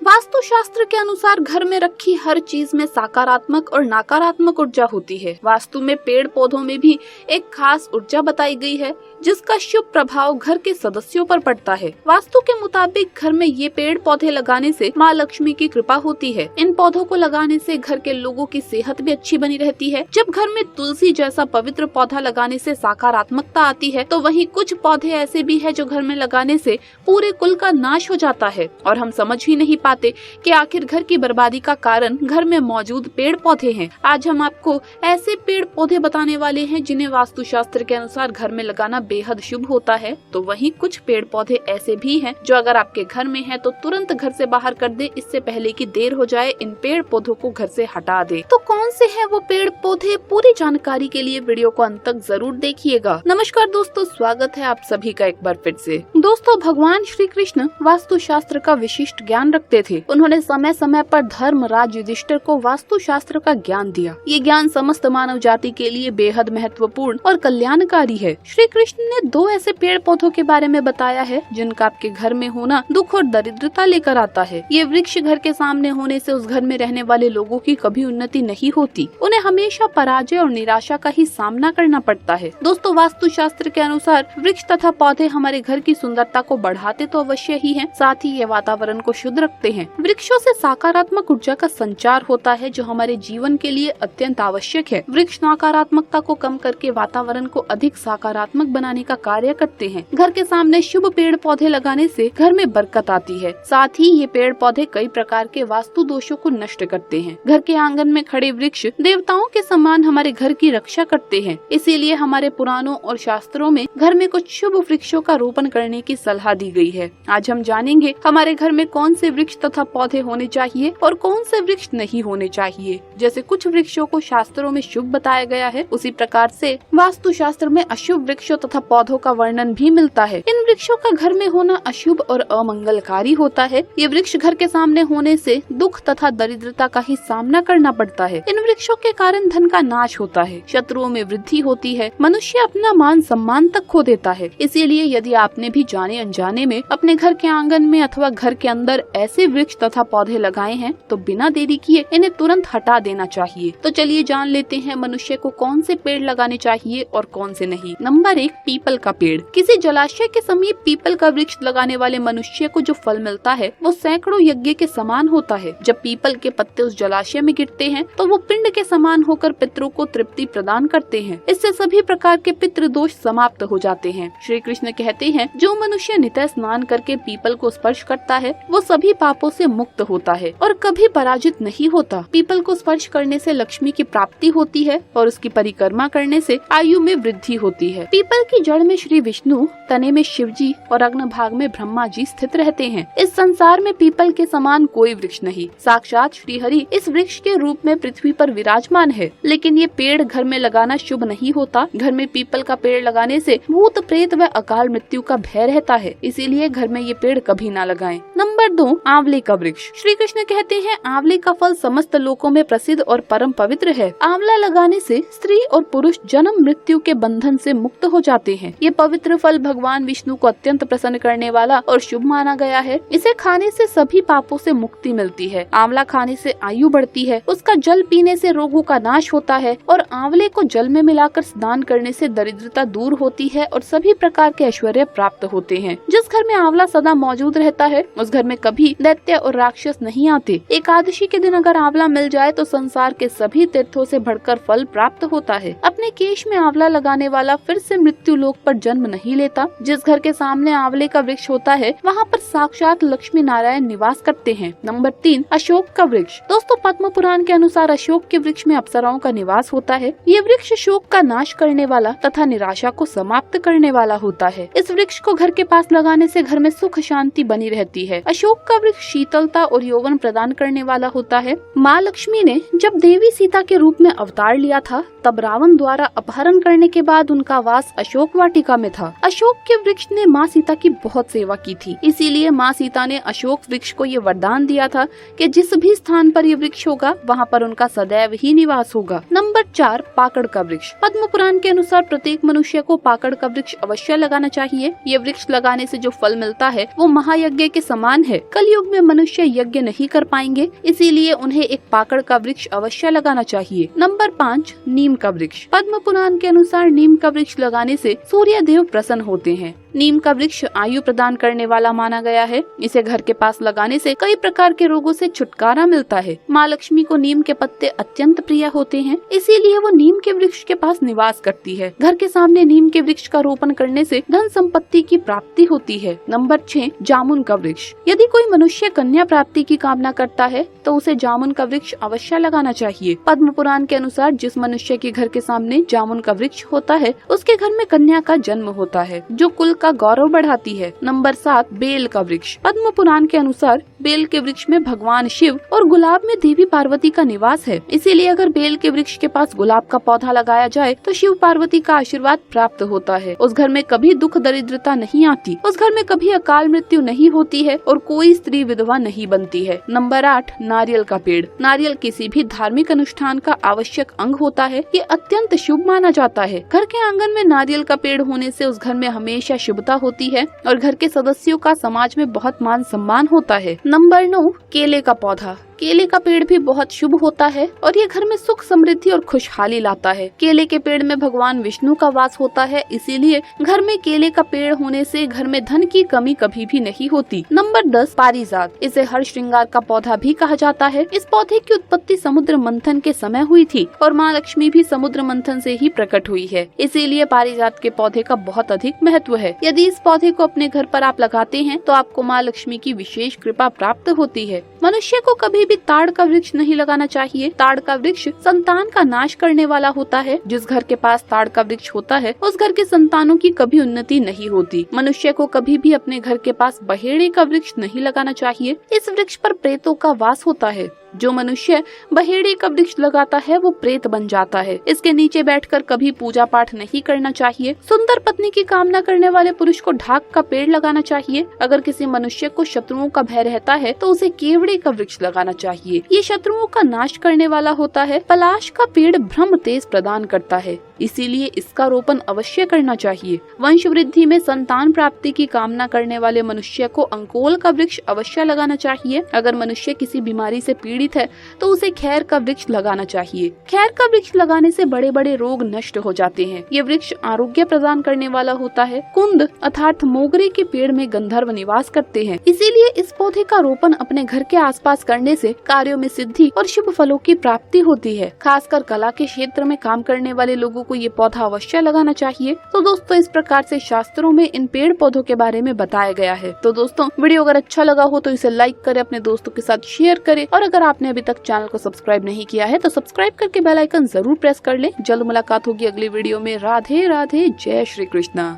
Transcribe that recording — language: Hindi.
वास्तुशास्त्र के अनुसार घर में रखी हर चीज में सकारात्मक और नकारात्मक ऊर्जा होती है। वास्तु में पेड़ पौधों में भी एक खास ऊर्जा बताई गई है जिसका शुभ प्रभाव घर के सदस्यों पर पड़ता है। वास्तु के मुताबिक घर में ये पेड़ पौधे लगाने से माँ लक्ष्मी की कृपा होती है। इन पौधों को लगाने से घर के लोगों की सेहत भी अच्छी बनी रहती है। जब घर में तुलसी जैसा पवित्र पौधा लगाने से सकारात्मकता आती है, तो वहीं कुछ पौधे ऐसे भी है जो घर में लगाने से पूरे कुल का नाश हो जाता है और हम समझ ही नहीं पाते कि आखिर घर की बर्बादी का कारण घर में मौजूद पेड़ पौधे हैं। आज हम आपको ऐसे पेड़ पौधे बताने वाले हैं जिन्हें वास्तुशास्त्र के अनुसार घर में लगाना बेहद शुभ होता है। तो वहीं कुछ पेड़ पौधे ऐसे भी हैं जो अगर आपके घर में हैं तो तुरंत घर से बाहर कर दे, इससे पहले कि देर हो जाए। इन पेड़ पौधों को घर से हटा दे। तो कौन से हैं वो पेड़ पौधे? पूरी जानकारी के लिए वीडियो को अंत तक जरूर देखिएगा। नमस्कार दोस्तों, स्वागत है आप सभी का एक बार फिर से। दोस्तों, भगवान श्री कृष्ण वास्तुशास्त्र का विशिष्ट ज्ञान रखते थे। उन्होंने समय समय पर धर्मराज युधिष्ठिर को वास्तुशास्त्र का ज्ञान दिया। ये ज्ञान समस्त मानव जाति के लिए बेहद महत्वपूर्ण और कल्याणकारी है। श्री कृष्ण ने दो ऐसे पेड़ पौधों के बारे में बताया है जिनका आपके घर में होना दुख और दरिद्रता लेकर आता है। ये वृक्ष घर के सामने होने से उस घर में रहने वाले लोगों की कभी उन्नति नहीं होती। उन्हें हमेशा पराजय और निराशा का ही सामना करना पड़ता है। दोस्तों, वास्तुशास्त्र के अनुसार वृक्ष तथा पौधे हमारे घर की सुंदरता को बढ़ाते तो अवश्य ही हैं, साथ ही ये वातावरण को शुद्ध रखते हैं। वृक्षों से सकारात्मक ऊर्जा का संचार होता है जो हमारे जीवन के लिए अत्यंत आवश्यक है। वृक्ष नकारात्मकता को कम करके वातावरण को अधिक सकारात्मक बनाने का कार्य करते हैं। घर के सामने शुभ पेड़ पौधे लगाने से घर में बरकत आती है। साथ ही ये पेड़ पौधे कई प्रकार के वास्तु दोषों को नष्ट करते हैं। घर के आंगन में खड़े वृक्ष देवताओं के समान हमारे घर की रक्षा करते हैं। इसीलिए हमारे पुराणों और शास्त्रों में घर में कुछ शुभ वृक्षों का रोपण करने की सलाह दी गई है। आज हम जानेंगे हमारे घर में कौन से वृक्ष तथा पौधे होने चाहिए और कौन से वृक्ष नहीं होने चाहिए। जैसे कुछ वृक्षों को शास्त्रों में शुभ बताया गया है, उसी प्रकार से वास्तुशास्त्र में अशुभ वृक्षों तथा पौधों का वर्णन भी मिलता है। इन वृक्षों का घर में होना अशुभ और अमंगलकारी होता है। ये वृक्ष घर के सामने होने से दुख तथा दरिद्रता का ही सामना करना पड़ता है। इन वृक्षों के कारण धन का नाश होता है, शत्रुओं में वृद्धि होती है, मनुष्य अपना मान सम्मान तक खो देता है। इसीलिए यदि आपने भी जाने अनजाने में अपने घर के आंगन में अथवा घर के अंदर ऐसे वृक्ष तथा पौधे लगाए हैं तो बिना देरी किए इन्हें तुरंत हटा देना चाहिए। तो चलिए जान लेते हैं मनुष्य को कौन से पेड़ लगाने चाहिए और कौन से नहीं। नंबर 1, पीपल का पेड़। किसी जलाशय के समीप पीपल का वृक्ष लगाने वाले मनुष्य को जो फल मिलता है वो सैकड़ों यज्ञ के समान होता है। जब पीपल के पत्ते उस जलाशय में गिरते हैं तो वो पिंड के समान होकर पितरों को तृप्ति प्रदान करते हैं। इससे सभी प्रकार के पितृ दोष समाप्त हो जाते हैं। श्री कृष्ण कहते हैं जो मनुष्य नित्य स्नान करके पीपल को स्पर्श करता है वो सभी पापों से मुक्त होता है और कभी पराजित नहीं होता। पीपल को स्पर्श करने से लक्ष्मी की प्राप्ति होती है और उसकी परिक्रमा करने से आयु में वृद्धि होती है। पीपल की जड़ में श्री विष्णु, तने में शिवजी और अग्न भाग में ब्रह्मा जी स्थित रहते हैं। इस संसार में पीपल के समान कोई वृक्ष नहीं। साक्षात श्री हरि इस वृक्ष के रूप में पृथ्वी पर विराजमान है। लेकिन ये पेड़ घर में लगाना शुभ नहीं होता। घर में पीपल का पेड़ लगाने से भूत प्रेत व अकाल मृत्यु का भय रहता है। इसीलिए घर में ये पेड़ कभी ना लगाएं। नंबर 2, आंवले का वृक्ष। श्री कृष्ण कहते हैं आंवले का फल समस्त लोकों में प्रसिद्ध और परम पवित्र है। आंवला लगाने से स्त्री और पुरुष जन्म मृत्यु के बंधन से मुक्त हो जाते हैं। ये पवित्र फल भगवान विष्णु को अत्यंत प्रसन्न करने वाला और शुभ माना गया है। इसे खाने से सभी पापों से मुक्ति मिलती है। आंवला खाने से आयु बढ़ती है। उसका जल पीने से रोगों का नाश होता है और आंवले को जल में मिलाकर स्नान करने से दरिद्रता दूर होती है और सभी प्रकार के ऐश्वर्य प्राप्त होते हैं। जिस घर में आंवला सदा मौजूद रहता है उस घर में कभी दैत्य और राक्षस नहीं आते। एकादशी के दिन अगर आंवला मिल जाए तो संसार के सभी तीर्थों से बढ़कर फल प्राप्त होता है। अपने केश में आंवला लगाने वाला फिर से मृत्यु लोक पर जन्म नहीं लेता। जिस घर के सामने आंवले का वृक्ष होता है वहाँ पर साक्षात लक्ष्मी नारायण निवास करते हैं। नंबर 3, अशोक का वृक्ष। दोस्तों, पद्म पुराण के अनुसार अशोक के वृक्ष में अप्सराओं का निवास होता है। ये वृक्ष शोक का नाश करने वाला तथा निराशा को समाप्त करने वाला होता है। इस वृक्ष को घर के पास लगाने से घर में सुख शांति बनी रहती है। अशोक का वृक्ष शीतलता और यौवन प्रदान करने वाला होता है। माँ लक्ष्मी ने जब देवी सीता के रूप में अवतार लिया था तब रावण द्वारा अपहरण करने के बाद उनका वास अशोक वाटिका में था। अशोक के वृक्ष ने माँ सीता की बहुत सेवा की थी, इसीलिए माँ सीता ने अशोक वृक्ष को ये वरदान दिया था कि जिस भी स्थान पर ये वृक्ष होगा वहाँ पर उनका सदैव ही निवास होगा। नंबर 4, पाकड़ का वृक्ष। पद्म पुराण के अनुसार प्रत्येक मनुष्य को पाकड़ का वृक्ष अवश्य लगाना चाहिए। ये वृक्ष लगाने से जो फल मिलता है वो महायज्ञ के समान है। कलयुग में मनुष्य यज्ञ नहीं कर पाएंगे, इसीलिए उन्हें एक पाकड़ का वृक्ष अवश्य लगाना चाहिए। नंबर 5, नीम का वृक्ष। पद्म पुराण के अनुसार नीम का वृक्ष लगाने से सूर्य देव प्रसन्न होते हैं। नीम का वृक्ष आयु प्रदान करने वाला माना गया है। इसे घर के पास लगाने से कई प्रकार के रोगों से छुटकारा मिलता है। माँ लक्ष्मी को नीम के पत्ते अत्यंत प्रिय होते हैं, इसीलिए वो नीम के वृक्ष के पास निवास करती है। घर के सामने नीम के वृक्ष का रोपण करने से धन संपत्ति की प्राप्ति होती है। नंबर 6, जामुन का वृक्ष। यदि कोई मनुष्य कन्या प्राप्ति की कामना करता है तो उसे जामुन का वृक्ष अवश्य लगाना चाहिए। पद्म पुराण के अनुसार जिस मनुष्य के घर के सामने जामुन का वृक्ष होता है उसके घर में कन्या का जन्म होता है, जो कुल का गौरव बढ़ाती है। नंबर 7, बेल का वृक्ष। पद्म पुराण के अनुसार बेल के वृक्ष में भगवान शिव और गुलाब में देवी पार्वती का निवास है, इसीलिए अगर बेल के वृक्ष के पास गुलाब का पौधा लगाया जाए तो शिव पार्वती का आशीर्वाद प्राप्त होता है। उस घर में कभी दुख दरिद्रता नहीं आती, उस घर में कभी अकाल मृत्यु नहीं होती है और कोई स्त्री विधवा नहीं बनती है। नंबर 8, नारियल का पेड़। नारियल किसी भी धार्मिक अनुष्ठान का आवश्यक अंग होता है। ये अत्यंत शुभ माना जाता है। घर के आंगन में नारियल का पेड़ होने से उस घर में हमेशा शुभता होती है और घर के सदस्यों का समाज में बहुत मान सम्मान होता है। नंबर 9, केले का पौधा। केले का पेड़ भी बहुत शुभ होता है और ये घर में सुख समृद्धि और खुशहाली लाता है। केले के पेड़ में भगवान विष्णु का वास होता है, इसीलिए घर में केले का पेड़ होने से घर में धन की कमी कभी भी नहीं होती। नंबर 10, पारिजात। इसे हर श्रृंगार का पौधा भी कहा जाता है। इस पौधे की उत्पत्ति समुद्र मंथन के समय हुई थी और माँ लक्ष्मी भी समुद्र मंथन से ही प्रकट हुई है, इसीलिए पारिजात के पौधे का बहुत अधिक महत्व है। यदि इस पौधे को अपने घर पर आप लगाते हैं तो आपको माँ लक्ष्मी की विशेष कृपा प्राप्त होती है। मनुष्य को कभी भी ताड़ का वृक्ष नहीं लगाना चाहिए। ताड़ का वृक्ष संतान का नाश करने वाला होता है। जिस घर के पास ताड़ का वृक्ष होता है उस घर के संतानों की कभी उन्नति नहीं होती। मनुष्य को कभी भी अपने घर के पास बहेड़े का वृक्ष नहीं लगाना चाहिए। इस वृक्ष पर प्रेतों का वास होता है। जो मनुष्य बहेड़े का वृक्ष लगाता है वो प्रेत बन जाता है। इसके नीचे बैठकर कभी पूजा पाठ नहीं करना चाहिए। सुंदर पत्नी की कामना करने वाले पुरुष को ढाक का पेड़ लगाना चाहिए। अगर किसी मनुष्य को शत्रुओं का भय रहता है तो उसे केवड़े का वृक्ष लगाना चाहिए। ये शत्रुओं का नाश करने वाला होता है। पलाश का पेड़ ब्रह्म तेज प्रदान करता है, इसीलिए इसका रोपण अवश्य करना चाहिए। वंश वृद्धि में संतान प्राप्ति की कामना करने वाले मनुष्य को अंकोल का वृक्ष अवश्य लगाना चाहिए। अगर मनुष्य किसी बीमारी से पीड़ित है तो उसे खैर का वृक्ष लगाना चाहिए। खैर का वृक्ष लगाने से बड़े बड़े रोग नष्ट हो जाते हैं। ये वृक्ष आरोग्य प्रदान करने वाला होता है। कुंद अर्थात मोगरे के पेड़ में गंधर्व निवास करते हैं, इसीलिए इस पौधे का रोपण अपने घर के आसपास करने से कार्यों में सिद्धि और शुभ फलों की प्राप्ति होती है। खासकर कला के क्षेत्र में काम करने वाले लोगों को ये पौधा अवश्य लगाना चाहिए। तो दोस्तों, इस प्रकार से शास्त्रों में इन पेड़ पौधों के बारे में बताया गया है। तो दोस्तों, वीडियो अगर अच्छा लगा हो तो इसे लाइक करें, अपने दोस्तों के साथ शेयर करें और अगर आपने अभी तक चैनल को सब्सक्राइब नहीं किया है तो सब्सक्राइब करके बेल आइकन जरूर प्रेस कर लें। जल्द मुलाकात होगी अगली वीडियो में। राधे राधे, जय श्री कृष्णा।